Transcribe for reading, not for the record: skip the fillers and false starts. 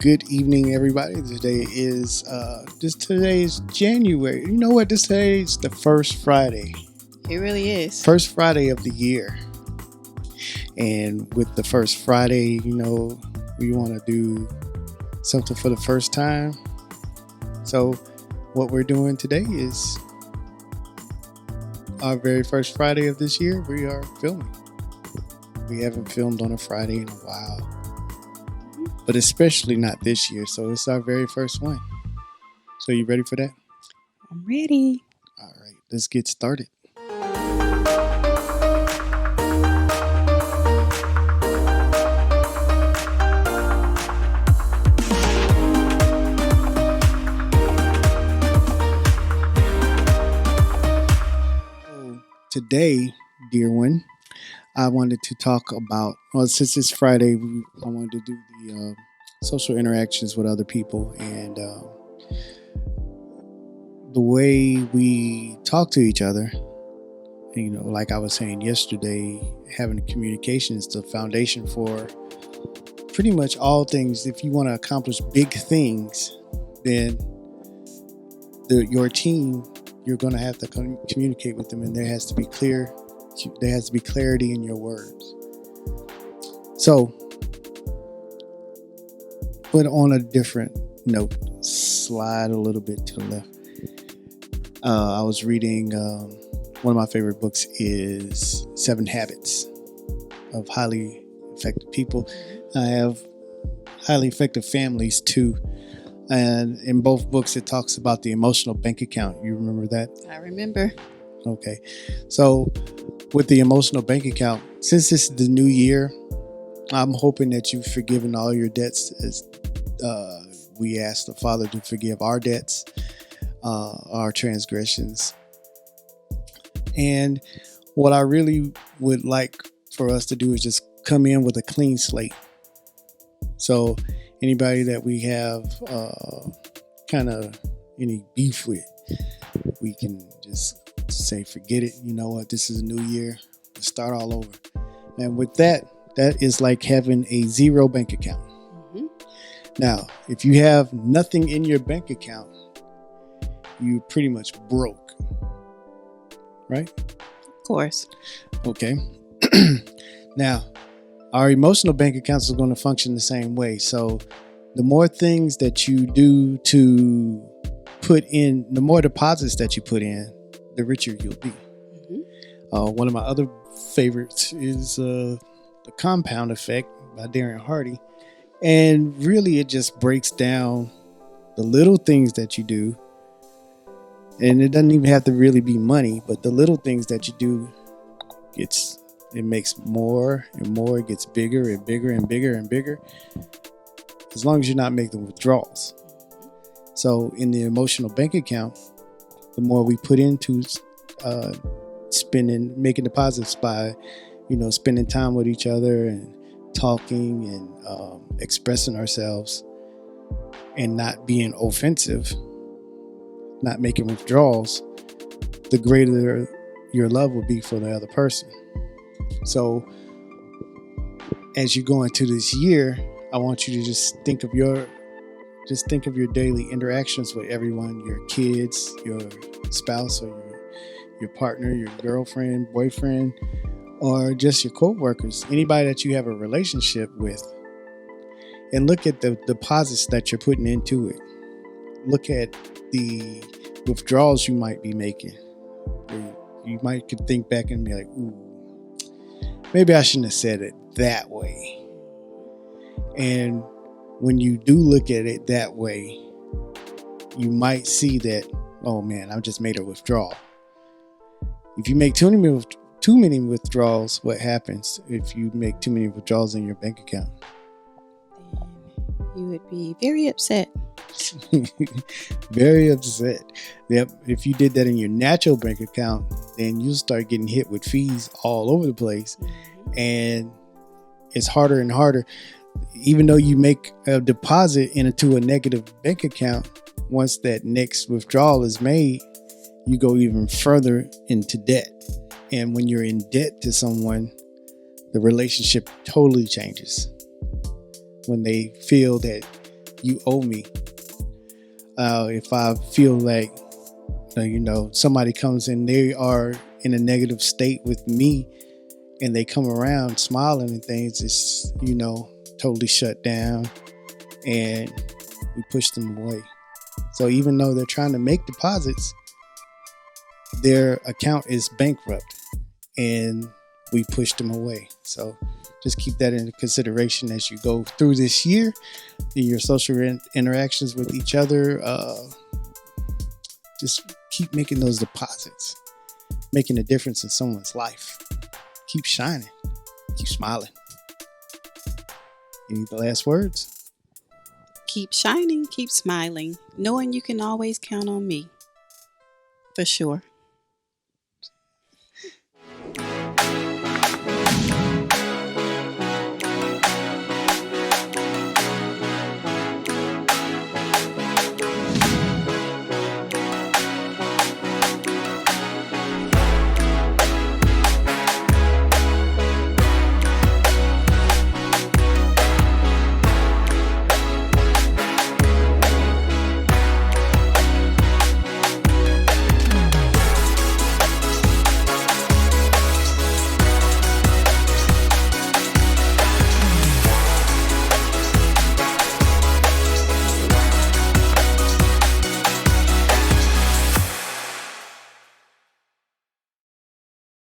Good evening, everybody. Today is January. You know what? Today is the first Friday. It really is. First Friday of the year. And with the first Friday, we want to do something for the first time. So what we're doing today is our very first Friday of this year. We are filming. We haven't filmed on a Friday in a while. But especially not this year. So it's our very first one. So you ready for that? I'm ready. All right, let's get started. So today, dear one, I wanted to talk about, since it's Friday, I wanted to do the social interactions with other people and the way we talk to each other. Like I was saying yesterday, having communication is the foundation for pretty much all things. If you want to accomplish big things, then your team, you're going to have to communicate with them, and there has to be clarity in your words. So, but on a different note, slide a little bit to the left. I was reading, one of my favorite books is 7 Habits of Highly Effective People. I have Highly Effective Families too. And in both books, it talks about the emotional bank account. You remember that? I remember. Okay. So with the emotional bank account, since this is the new year, I'm hoping that you've forgiven all your debts, as we ask the Father to forgive our debts, our transgressions. And what I really would like for us to do is just come in with a clean slate. So anybody that we have kind of any beef with, we can just say, forget it. You know what? This is a new year. Let's start all over. And with that is like having a zero bank account. Mm-hmm. Now, if you have nothing in your bank account, you pretty much broke, right? Of course. Okay. Now, our emotional bank accounts are going to function the same way. So the more things that you do to put in, the more deposits that you put in, the richer you'll be. Mm-hmm. One of my other favorites is The Compound Effect by Darren Hardy. And really, it just breaks down the little things that you do. And it doesn't even have to really be money, but the little things that you do, it makes more and more. It gets bigger and bigger and bigger and bigger, as long as you're not making withdrawals. So in the emotional bank account, the more we put into making deposits by, spending time with each other and talking and expressing ourselves and not being offensive, not making withdrawals, the greater your love will be for the other person. So as you go into this year, I want you to just think of your daily interactions with everyone, your kids, your spouse, or your partner, your girlfriend, boyfriend, or just your co-workers, anybody that you have a relationship with, and look at the deposits that you're putting into it. Look at the withdrawals you might be making. You could think back and be like, ooh, maybe I shouldn't have said it that way. And when you do look at it that way, you might see that, oh man, I just made a withdrawal. If you make too many withdrawals, what happens if you make too many withdrawals in your bank account? You would be very upset. Very upset. Yep. If you did that in your natural bank account, then you'll start getting hit with fees all over the place. And it's harder and harder. Even though you make a deposit into a negative bank account, once that next withdrawal is made, you go even further into debt. And when you're in debt to someone, the relationship totally changes. When they feel that You owe me. If I feel like, somebody comes in, they are in a negative state with me, and they come around smiling and things, it's, totally shut down, and we push them away. So even though they're trying to make deposits, their account is bankrupt, and we push them away. So just keep that into consideration as you go through this year in your social interactions with each other. Just keep making those deposits, making a difference in someone's life. Keep shining, keep smiling. Any last words? Keep shining, keep smiling, knowing you can always count on me. For sure.